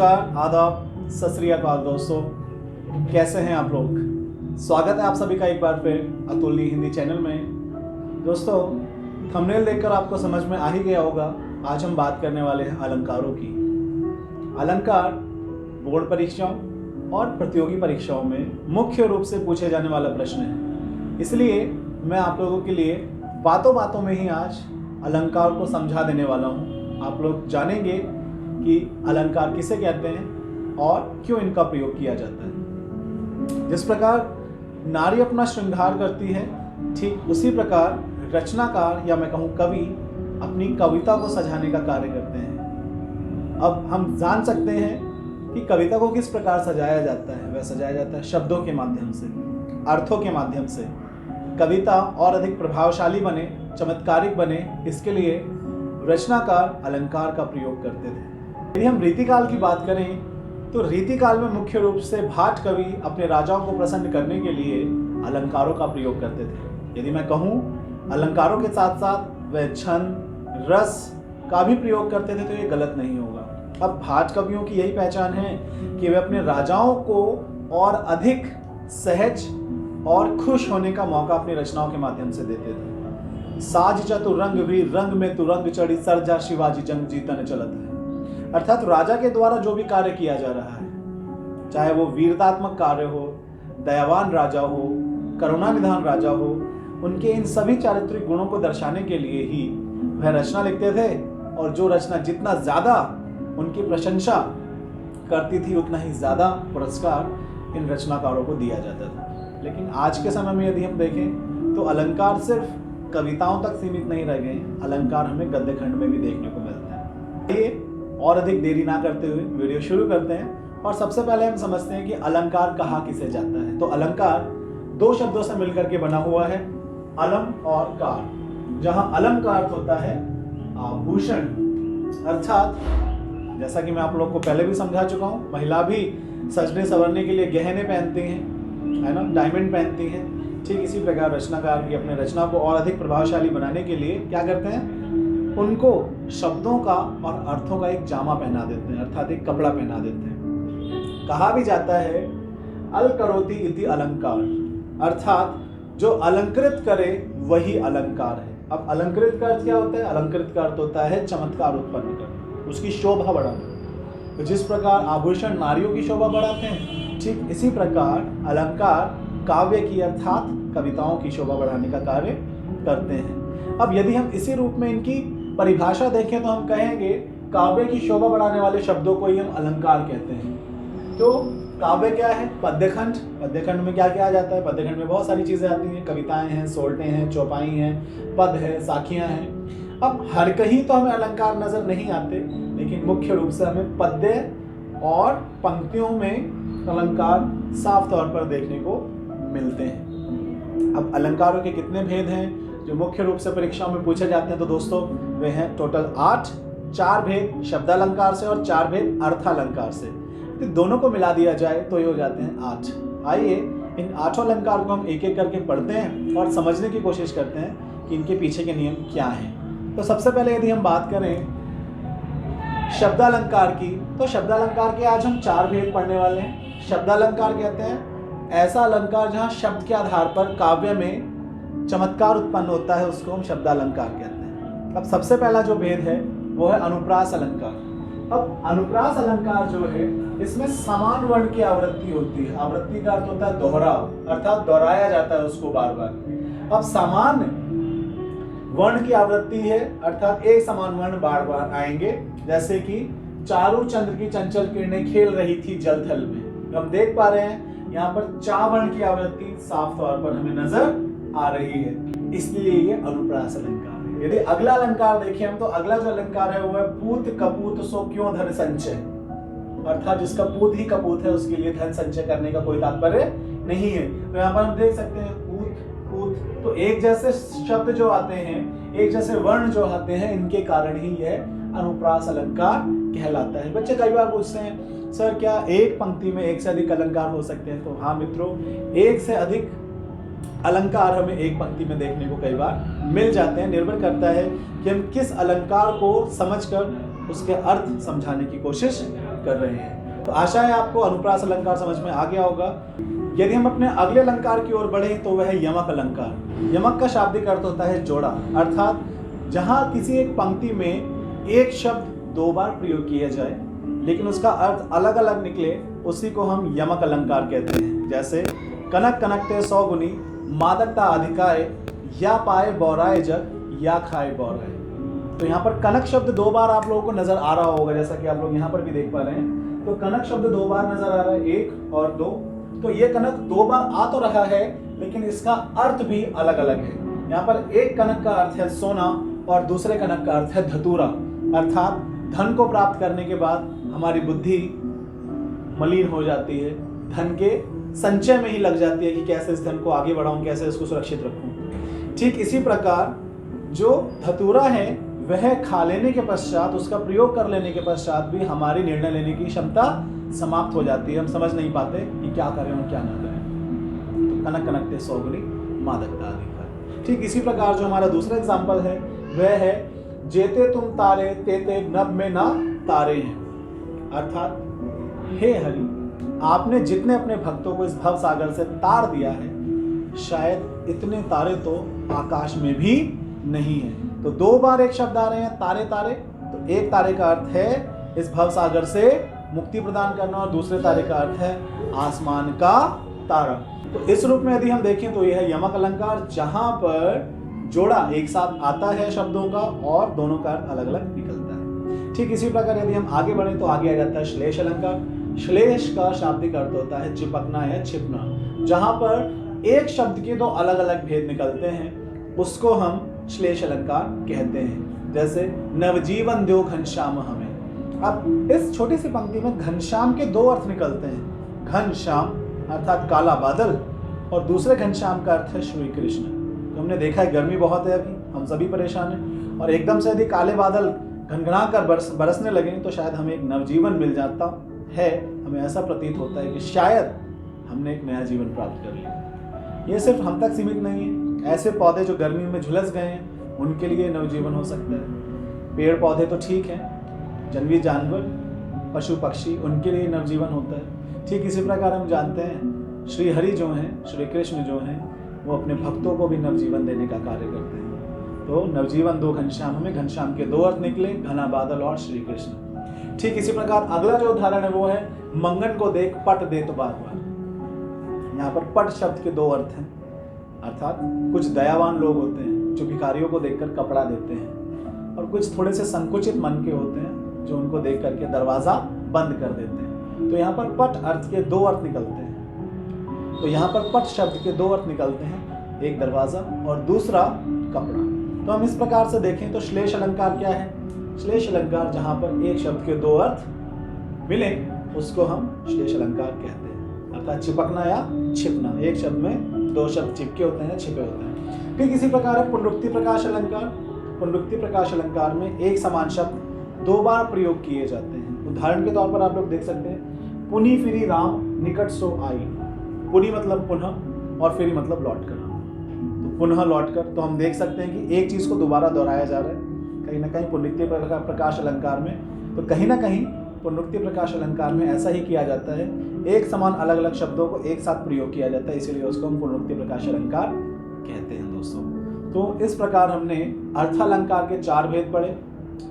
नमस्कार, आदाब, सत श्री अकाल दोस्तों। कैसे हैं आप लोग? स्वागत है आप सभी का एक बार फिर अतुल्य हिंदी चैनल में। दोस्तों, थंबनेल देखकर आपको समझ में आ ही गया होगा, आज हम बात करने वाले हैं अलंकारों की। अलंकार बोर्ड परीक्षाओं और प्रतियोगी परीक्षाओं में मुख्य रूप से पूछे जाने वाला प्रश्न है। इसलिए मैं आप लोगों के लिए बातों बातों में ही आज अलंकार को समझा देने वाला हूँ। आप लोग जानेंगे कि अलंकार किसे कहते हैं और क्यों इनका प्रयोग किया जाता है। जिस प्रकार नारी अपना श्रृंगार करती है, ठीक उसी प्रकार रचनाकार या मैं कहूँ कवि अपनी कविता को सजाने का कार्य करते हैं। अब हम जान सकते हैं कि कविता को किस प्रकार सजाया जाता है। वह सजाया जाता है शब्दों के माध्यम से, अर्थों के माध्यम से। कविता और अधिक प्रभावशाली बने, चमत्कारिक बने, इसके लिए रचनाकार अलंकार का प्रयोग करते थे। यदि हम रीतिकाल की बात करें तो रीतिकाल में मुख्य रूप से भाट कवि अपने राजाओं को प्रसन्न करने के लिए अलंकारों का प्रयोग करते थे। यदि मैं कहूँ अलंकारों के साथ साथ वह छंद, रस का भी प्रयोग करते थे तो ये गलत नहीं होगा। अब भाट कवियों की यही पहचान है कि वे अपने राजाओं को और अधिक सहज और खुश होने का मौका अपनी रचनाओं के माध्यम से देते थे। साज चतुर रंग भी रंग में तू रंग चढ़ी, सरजा शिवाजी जंग जीतन चलत है। अर्थात राजा के द्वारा जो भी कार्य किया जा रहा है, चाहे वो वीरतात्मक कार्य हो, दयावान राजा हो, करुणानिधान राजा हो, उनके इन सभी चारित्रिक गुणों को दर्शाने के लिए ही वह रचना लिखते थे। और जो रचना जितना ज्यादा उनकी प्रशंसा करती थी, उतना ही ज्यादा पुरस्कार इन रचनाकारों को दिया जाता था। लेकिन आज के समय में यदि हम देखें तो अलंकार सिर्फ कविताओं तक सीमित नहीं रह गए। अलंकार हमें गद्य खंड में भी देखने को मिलते हैं। ये और अधिक देरी ना करते हुए वीडियो शुरू करते हैं। और सबसे पहले हम समझते हैं कि अलंकार कहा किसे जाता है। तो अलंकार दो शब्दों से मिलकर के बना हुआ है, अलम और कार। जहां अलम का अर्थ होता है आभूषण, अर्थात जैसा कि मैं आप लोग को पहले भी समझा चुका हूं, महिला भी सजने संवरने के लिए गहने पहनती हैं, है ना, डायमंड पहनती हैं। ठीक इसी प्रकार रचनाकार भी अपने रचना को और अधिक प्रभावशाली बनाने के लिए क्या करते हैं, उनको शब्दों का और अर्थों का एक जामा पहना देते हैं, अर्थात एक कपड़ा पहना देते हैं। कहा भी जाता है अल करोति इति अलंकार, अर्थात जो अलंकृत करे वही अलंकार है। अब अलंकृत का अर्थ क्या होता है? अलंकृत का अर्थ होता है चमत्कार उत्पन्न करना, उसकी शोभा बढ़ाना। तो जिस प्रकार आभूषण नारियों की शोभा बढ़ाते हैं, ठीक इसी प्रकार अलंकार काव्य की अर्थात कविताओं की शोभा बढ़ाने का कार्य करते हैं। अब यदि हम इसी रूप में इनकी परिभाषा देखें तो हम कहेंगे काव्य की शोभा बढ़ाने वाले शब्दों को ही हम अलंकार कहते हैं। तो काव्य क्या है? पद्यखंड। पद्यखंड में क्या क्या आ जाता है? पद्यखंड में बहुत सारी चीजें आती हैं, कविताएं हैं, सोलटे हैं, चौपाई हैं, पद है, साखियां हैं। अब हर कहीं तो हमें अलंकार नजर नहीं आते, लेकिन मुख्य रूप से हमें पद्य और पंक्तियों में अलंकार साफ तौर पर देखने को मिलते हैं। अब अलंकारों के कितने भेद हैं जो मुख्य रूप से परीक्षाओं में पूछे जाते हैं? तो दोस्तों वे हैं टोटल 8। 4 भेद शब्दालंकार से और 4 भेद अर्थालंकार से। तो दोनों को मिला दिया जाए तो ये हो जाते हैं 8। आइए इन 8 अलंकार को हम एक एक करके पढ़ते हैं और समझने की कोशिश करते हैं कि इनके पीछे के नियम क्या हैं। तो सबसे पहले यदि हम बात करें शब्दालंकार की, तो शब्दालंकार के आज हम 4 भेद पढ़ने वाले हैं। शब्दालंकार कहते हैं ऐसा अलंकार जहां शब्द के आधार पर काव्य में चमत्कार उत्पन्न होता है, उसको हम शब्दालंकार कहते हैं। अब सबसे पहला जो भेद है वो है अनुप्रास अलंकार। अब अनुप्रास अलंकार जो है, इसमें समान वर्ण की आवृत्ति होती है। आवृत्ति का अर्थ होता है दोहराव, अर्थात दोहराया जाता है उसको बार बार। अब समान वर्ण की आवृत्ति है, अर्थात एक समान वर्ण बार बार आएंगे। जैसे कि चारू चंद्र की चंचल किरणें खेल रही थी जल थल में। तो हम देख पा रहे हैं यहाँ पर चा वर्ण की आवृत्ति साफ तौर पर हमें नजर आ रही है, इसलिए ये अनुप्रास अलंकार है। यदि अगला अलंकार देखें हम, तो अगला जो अलंकार है वो है पूत कपूत सो क्यों धन संचय, अर्थात जिसका पूत ही कपूत है उसके लिए धन संचय करने का कोई तात्पर्य नहीं है। तो यहाँ पर हम देख सकते हैं पूत पूत, तो एक जैसे शब्द जो आते हैं, एक जैसे वर्ण जो आते हैं, इनके कारण ही यह अनुप्रास अलंकार कहलाता है। बच्चे कई बार पूछते हैं सर क्या एक पंक्ति में एक से अधिक अलंकार हो सकते हैं? तो हाँ मित्रों, एक से अधिक अलंकार हमें एक पंक्ति में देखने को कई बार मिल जाते हैं। निर्भर करता है कि हम किस अलंकार को समझकर उसके अर्थ समझाने की कोशिश कर रहे हैं। तो आशा है आपको अनुप्रास अलंकार समझ में आ गया होगा। यदि हम अपने अगले अलंकार की ओर बढ़े तो वह है यमक अलंकार। यमक का शाब्दिक अर्थ होता है जोड़ा, अर्थात जहां किसी एक पंक्ति में एक शब्द दो बार प्रयोग किया जाए लेकिन उसका अर्थ अलग अलग निकले, उसी को हम यमक अलंकार कहते हैं। जैसे कनक कनकते 100 गुनी, मादकता अधिकाय, या पाए बौराए जग, या खाए बौराए। तो यहाँ पर कनक शब्द दो बार आप लोगों को नजर आ रहा होगा, जैसा कि आप लोग यहाँ पर भी देख पा रहे हैं। तो कनक शब्द दो बार नजर आ रहा है, एक और दो। तो ये कनक दो बार आ तो रहा है लेकिन इसका अर्थ भी अलग अलग है। यहाँ पर एक कनक का अर्थ है सोना और दूसरे कनक का अर्थ है धतूरा, अर्थात धन को प्राप्त करने के बाद हमारी बुद्धि मलिन हो जाती है, धन के संचय में ही लग जाती है कि कैसे इस धन को आगे बढ़ाऊं, कैसे इसको सुरक्षित रखूं। ठीक इसी प्रकार जो धतूरा है वह खा लेने के पश्चात, उसका प्रयोग कर लेने के पश्चात भी हमारी निर्णय लेने की क्षमता समाप्त हो जाती है। हम समझ नहीं पाते कि क्या करें और क्या ना करें। तो कनक कनकते 100 गुनी, मादकता अधिकाय। ठीक इसी प्रकार जो हमारा दूसरा एग्जाम्पल है वह है जेते तुम तारे तेते नभ में ना तारे हैं, अर्थात हे हरि, आपने जितने अपने भक्तों को इस भव सागर से तार दिया है, शायद इतने तारे तो आकाश में भी नहीं है। तो दो बार एक शब्द आ रहे हैं तारे तारे। तो एक तारे का अर्थ है इस भव सागर से मुक्ति प्रदान करना और दूसरे तारे का अर्थ है आसमान का तारा। तो इस रूप में यदि हम देखें तो यह है यमक अलंकार, जहां पर जोड़ा एक साथ आता है शब्दों का और दोनों का अर्थ अलग अलग निकलता है। ठीक इसी प्रकार यदि हम आगे बढ़े तो आगे आ जाता है श्लेष अलंकार। श्लेष का शाब्दिक अर्थ होता है चिपकना या छिपना। जहां पर एक शब्द के दो अलग अलग भेद निकलते हैं उसको हम श्लेष अलंकार कहते हैं। जैसे नवजीवन दो घनश्याम हमें। अब इस छोटी सी पंक्ति में घनश्याम के दो अर्थ निकलते हैं। घनश्याम अर्थात काला बादल और दूसरे घनश्याम का अर्थ है श्री कृष्ण। तो हमने देखा है गर्मी बहुत है, अभी हम सभी परेशान हैं और एकदम से यदि काले बादल घनघना कर बरसने लगे तो शायद हमें एक नवजीवन मिल जाता है। हमें ऐसा प्रतीत होता है कि शायद हमने एक नया जीवन प्राप्त कर लिया। ये सिर्फ हम तक सीमित नहीं है, ऐसे पौधे जो गर्मी में झुलस गए हैं उनके लिए नवजीवन हो सकता है। पेड़ पौधे तो ठीक हैं, जंगली जानवर पशु पक्षी उनके लिए नवजीवन होता है। ठीक इसी प्रकार हम जानते हैं श्री हरि जो हैं, श्री कृष्ण जो हैं, वो अपने भक्तों को भी नवजीवन देने का कार्य करते हैं। तो नवजीवन दो घनश्याम में घनश्याम के दो अर्थ निकले, घना बादल और श्री कृष्ण। ठीक इसी प्रकार अगला जो उदाहरण है वो है मंगन को देख पट दे तो बार बार। यहाँ पर पट शब्द के दो अर्थ हैं, अर्थात कुछ दयावान लोग होते हैं जो भिखारियों को देखकर कपड़ा देते हैं और कुछ थोड़े से संकुचित मन के होते हैं जो उनको देख करके दरवाजा बंद कर देते हैं। तो यहाँ पर पट अर्थ के दो अर्थ निकलते हैं। तो यहाँ पर पट शब्द के दो अर्थ निकलते हैं, एक दरवाजा और दूसरा कपड़ा। तो हम इस प्रकार से देखें तो श्लेष अलंकार क्या है? श्लेष अलंकार जहाँ पर एक शब्द के दो अर्थ मिले उसको हम श्लेष अलंकार कहते हैं, अर्थात चिपकना या छिपना। एक शब्द में दो शब्द चिपके होते हैं, छिपे होते हैं। फिर किसी प्रकार है पुनरुक्ति प्रकाश अलंकार। पुनरुक्ति प्रकाश अलंकार में एक समान शब्द दो बार प्रयोग किए जाते हैं। उदाहरण के तौर पर आप लोग देख सकते हैं पुनि फिरी राम निकट सो आई। पुनि मतलब पुनः और फिरी मतलब लौट कर। तो पुनः लौट कर, तो हम देख सकते हैं कि एक चीज को दोबारा दोहराया जा रहा है कहीं ना कहीं पुनरुक्ति प्रकाश अलंकार में। तो कहीं ना कहीं पुनरुक्ति प्रकाश अलंकार में ऐसा ही किया जाता है, एक समान अलग अलग शब्दों को एक साथ प्रयोग किया जाता है, इसीलिए उसको हम पुनरुक्ति प्रकाश अलंकार कहते हैं दोस्तों। तो इस प्रकार हमने अर्थालंकार के चार भेद पढ़े,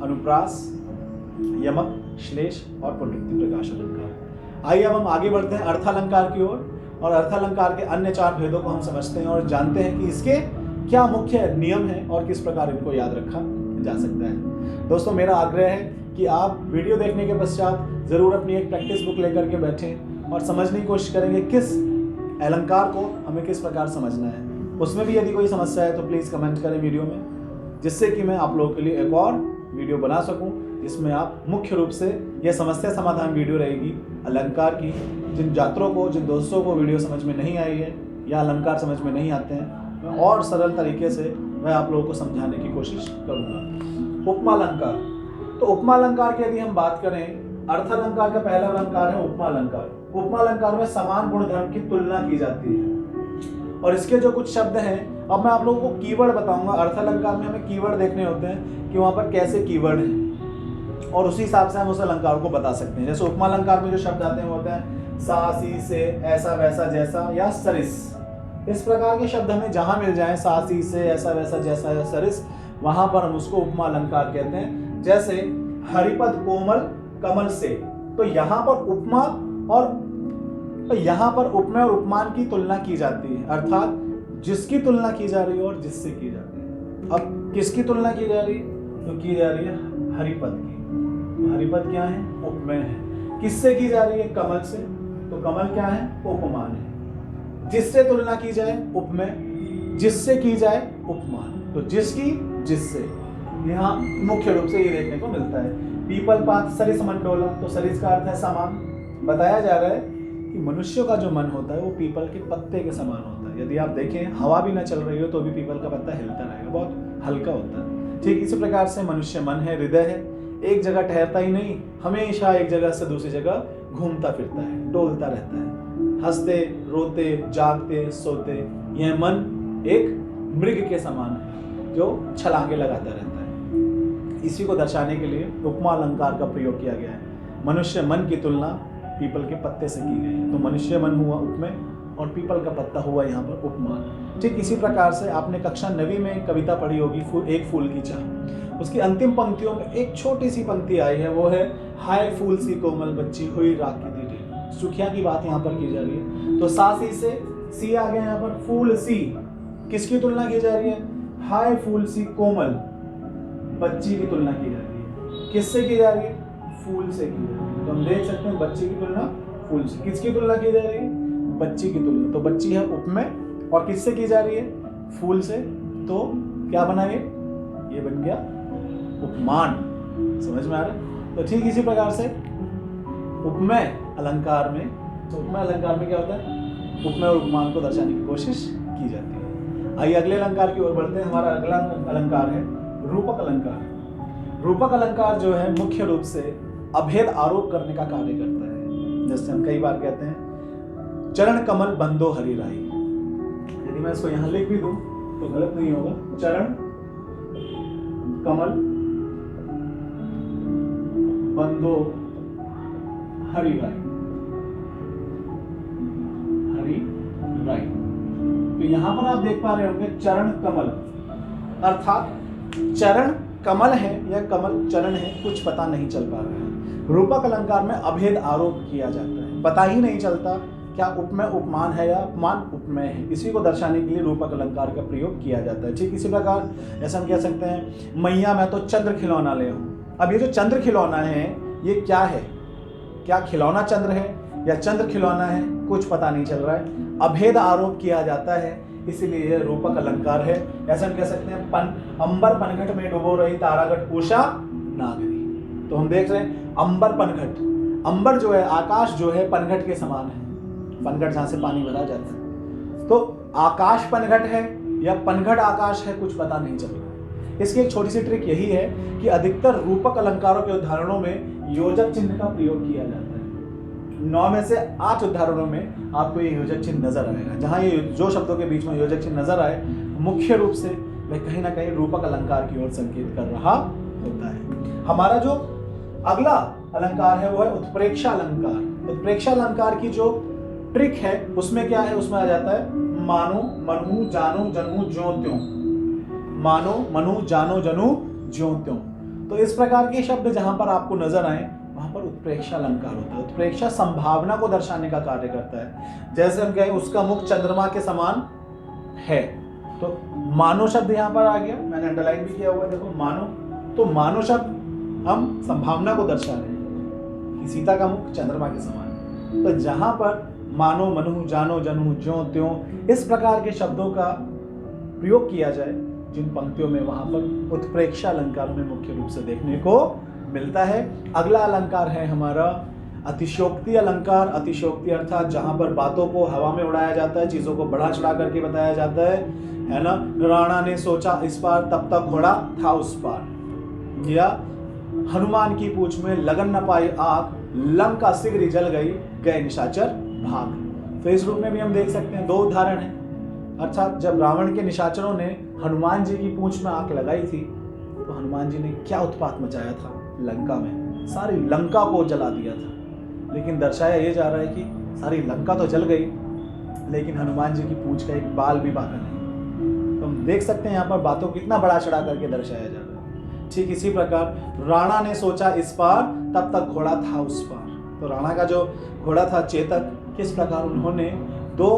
अनुप्रास, यमक, श्लेष और पुनरुक्ति प्रकाश अलंकार। आइए अब हम आगे बढ़ते हैं अर्थालंकार की ओर और अर्थालंकार के अन्य चार भेदों को हम समझते हैं और जानते हैं कि इसके क्या मुख्य नियम हैं और किस प्रकार इनको याद रखा जा सकता है। दोस्तों मेरा आग्रह है कि आप वीडियो देखने के पश्चात जरूर अपनी एक प्रैक्टिस बुक लेकर के बैठें और समझने की कोशिश करेंगे किस अलंकार को हमें किस प्रकार समझना है। उसमें भी यदि कोई समस्या है तो प्लीज़ कमेंट करें वीडियो में, जिससे कि मैं आप लोगों के लिए एक और वीडियो बना सकूं जिसमें आप मुख्य रूप से यह समस्या समाधान वीडियो रहेगी अलंकार की। जिन छात्रों को, जिन दोस्तों को वीडियो समझ में नहीं आई है या अलंकार समझ में नहीं आते हैं, मैं और सरल तरीके से मैं आप लोगों को समझाने की कोशिश करूँगा। उपमा अलंकार। तो उपमा अलंकार की यदि हम बात करें, अर्थालंकार का पहला अलंकार है उपमा अलंकार। उपमा अलंकार में समान गुणधर्म की तुलना की जाती है और इसके जो कुछ शब्द हैं, अब मैं आप लोगों को कीवर्ड बताऊंगा। अर्थालंकार में हमें कीवर्ड देखने होते हैं कि वहां पर कैसे कीवर्ड हैं। और उसी हिसाब से हम उस अलंकार को बता सकते हैं। जैसे उपमा अलंकार में जो शब्द आते हैं वो होते हैं सा, सी, से, ऐसा, वैसा, जैसा या सरिस। इस प्रकार के शब्द हमें जहां मिल जाए, सा, सी, से, ऐसा, वैसा, जैसा या सरिस, वहां पर हम उसको उपमा अलंकार कहते हैं। जैसे हरिपद कोमल कमल से, तो यहाँ पर उपमा और उपमान की तुलना की जाती है, अर्थात जिसकी तुलना की जा रही है और जिससे की जाती है। अब किसकी तुलना की जा रही है? तो की जा रही है हरिपद की। तो हरिपद क्या है? उपमेय है। किससे की जा रही है? कमल से। तो कमल क्या है? उपमान है। जिससे तुलना की जाए उपमेय, जिससे की जाए उपमान। तो जिसकी, जिससे, यहाँ मुख्य रूप से ये देखने को मिलता है। पीपल पात सरिस मंडोला, तो सरिस का अर्थ है समान। बताया जा रहा है कि मनुष्य का जो मन होता है वो पीपल के पत्ते के समान होता है। यदि आप देखें हवा भी ना चल रही हो तो भी पीपल का पत्ता हिलता रहेगा, बहुत हल्का होता है। ठीक इसी प्रकार से मनुष्य मन है, हृदय है, एक जगह ठहरता ही नहीं, हमेशा एक जगह से दूसरी जगह घूमता फिरता है, डोलता रहता है। हंसते, रोते, जागते, सोते, यह मन एक मृग के समान है जो छलांगे लगाता रहता है। इसी को दर्शाने के लिए उपमा अलंकार का प्रयोग किया गया है। मनुष्य मन की तुलना पीपल के पत्ते से की गई है। तो मनुष्य मन हुआ उपमेय और पीपल का पत्ता हुआ यहाँ पर उपमान। ठीक इसी प्रकार से आपने कक्षा 9वीं में कविता पढ़ी होगी एक फूल की चाह। उसकी अंतिम पंक्तियों में एक छोटी सी पंक्ति आई है, वो है हाय फूल सी कोमल बच्ची हुई राख की ढेर। सुखिया की बात यहाँ पर की जा रही है। तो सा सी से सी आ गया यहाँ पर, फूल सी किसकी तुलना की जा रही है? हाय फूल सी कोमल बच्ची की तुलना की जा रही है। किससे की जा रही है? फूल से की जा रही है। तो हम देख सकते हैं बच्ची की तुलना फूल से। किसकी तुलना की जा रही है? बच्ची की तुलना। तो बच्ची है उपमेय और किससे की जा रही है? फूल से। तो क्या बना ये बन गया उपमान। समझ में आ रहा है? तो ठीक इसी प्रकार से उपमेय अलंकार में, तो उपमेय अलंकार में क्या होता है? उपमेय और उपमान को दर्शाने की कोशिश की जाती है। आइए अगले अलंकार की ओर बढ़ते हैं। हमारा अगला अलंकार है रूपक अलंकार। रूपक अलंकार जो है मुख्य रूप से अभेद आरोप करने का कार्य करता है। जैसे हम कई बार कहते हैं चरण कमल बंदो हरि राई। यदि मैं इसको यहां लिख भी दूं तो गलत नहीं होगा। चरण कमल बंदो हरि राई, हरि राई। तो यहां पर आप देख पा रहे होंगे चरण कमल, अर्थात चरण कमल है या कमल चरण है, कुछ पता नहीं चल पा रहा है। रूपक अलंकार में अभेद आरोप किया जाता है, पता ही नहीं चलता क्या उपमेय उपमान है या उपमान उपमेय है। इसी को दर्शाने के लिए रूपक अलंकार का प्रयोग किया जाता है। ठीक इसी प्रकार जैसे हम कह सकते हैं मैया मैं तो चंद्र खिलौना ले हूं। अब ये जो चंद्र खिलौना है ये क्या है? क्या खिलौना चंद्र है या चंद्र खिलौना है? कुछ पता नहीं चल रहा है। अभेद आरोप किया जाता है, इसीलिए यह रूपक अलंकार है। ऐसा हम कह सकते हैं अंबर पनघट में डुबो रही तारागढ़ उषा नागरी। तो हम देख रहे हैं अंबर पनघट, अंबर जो है आकाश जो है पनघट के समान है, पनघट जहां से पानी भरा जाता है। तो आकाश पनघट है या पनघट आकाश है, कुछ पता नहीं चल रहा है। इसकी एक छोटी सी ट्रिक यही है कि अधिकतर रूपक अलंकारों के उदाहरणों में योजक चिन्ह का प्रयोग किया जाता है। 9 में से 8 उदाहरणों में आपको ये योजक चिन्ह नजर आएगा। जहां ये जो शब्दों के बीच में योजक चिन्ह नजर आए मुख्य रूप से वह कहीं ना कहीं रूपक अलंकार की ओर संकेत कर रहा होता है। हमारा जो अगला अलंकार है वो है उत्प्रेक्षा अलंकार। उत्प्रेक्षा अलंकार की जो ट्रिक है उसमें क्या है? उसमें आ जाता है मानो मनु जानो जनु ज्यों त्यों। मानो मनु जानो जनु ज्यों त्यों। तो इस प्रकार के शब्द जहां पर आपको नजर आए वहां पर उत्प्रेक्षा अलंकार होता है। उत्प्रेक्षा संभावना को दर्शाने का कार्य करता है। जैसे हम कहें उसका मुख चंद्रमा के समान है, तो मानो शब्द यहां पर आ गया, मैंने अंडरलाइन भी किया हुआ है, देखो मानो। तो मानो शब्द हम संभावना को दर्शा रहे हैं कि सीता का मुख चंद्रमा के समान है। तो जहां पर मानो मनु जानो जनु ज्यों त्यों इस प्रकार के शब्दों का प्रयोग किया जाए जिन पंक्तियों में, वहां पर उत्प्रेक्षा अलंकार में मुख्य रूप से देखने को मिलता है। अगला अलंकार है हमारा अतिशयोक्ति अलंकार। अतिशयोक्ति अर्थात जहां पर बातों को हवा में उड़ाया जाता है, चीजों को बढ़ा चढ़ा करके बताया जाता है ना। राणा ने सोचा इस पार तब तक घोड़ा था उस पार, या हनुमान की पूंछ में लगन न पाई आग, लंका शीघ्र जल गई, गए निशाचर भाग। तो इस रूप में भी हम देख सकते हैं 2 उदाहरण हैं। अर्थात जब रावण के निशाचरों ने हनुमान जी की पूंछ में आग लगाई थी तो हनुमान जी ने क्या उत्पात मचाया था लंका में। सारी लंका को जला दिया था। लेकिन दर्शाया ये जा रहा है कि सारी लंका तो जल गई, लेकिन हनुमान जी की पूंछ का एक बाल भी बाका नहीं। तो हम देख सकते हैं यहाँ पर बातों को कितना बड़ा चढ़ा करके दर्शाया जा रहा है। ठीक इसी प्रकार राणा ने सोचा इस पार, तब तक घोड़ा था उस पार। तो राणा का जो घोड़ा था चेतक, किस प्रकार उन्होंने दो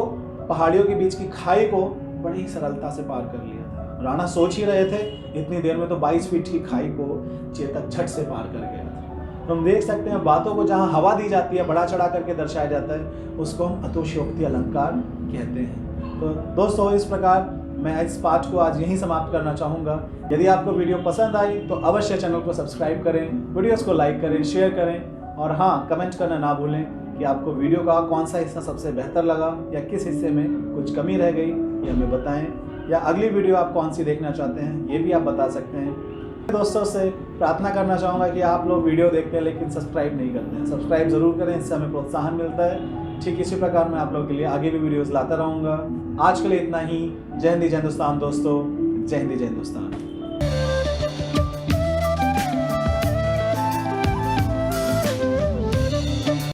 पहाड़ियों के बीच की खाई को बड़ी ही सरलता से पार कर लिया था। राणा सोच ही रहे थे, इतनी देर में तो 22 फीट की खाई को चेतक झट से पार कर गया था। तो हम देख सकते हैं बातों को जहाँ हवा दी जाती है, बड़ा चढ़ा करके दर्शाया जाता है, उसको हम अतोशयोक्ति अलंकार कहते हैं। तो दोस्तों, इस प्रकार मैं इस पाठ को आज यहीं समाप्त करना चाहूँगा। यदि आपको वीडियो पसंद आई तो अवश्य चैनल को सब्सक्राइब करें, वीडियोस को लाइक करें, शेयर करें, और हाँ, कमेंट करना ना भूलें कि आपको वीडियो का कौन सा हिस्सा सबसे बेहतर लगा, या किस हिस्से में कुछ कमी रह गई, ये हमें बताएं। या अगली वीडियो आप कौन सी देखना चाहते हैं, ये भी आप बता सकते हैं। दोस्तों से प्रार्थना करना चाहूँगा कि आप लोग वीडियो देखते हैं लेकिन सब्सक्राइब नहीं करते हैं। सब्सक्राइब ज़रूर करें, इससे हमें प्रोत्साहन मिलता है। ठीक इसी प्रकार मैं आप लोगों के लिए आगे भी वीडियोज़ लाता रहूँगा। आज के लिए इतना ही। जय हिंद जय हिंदुस्तान दोस्तों, जय हिंद जय हिंदुस्तान।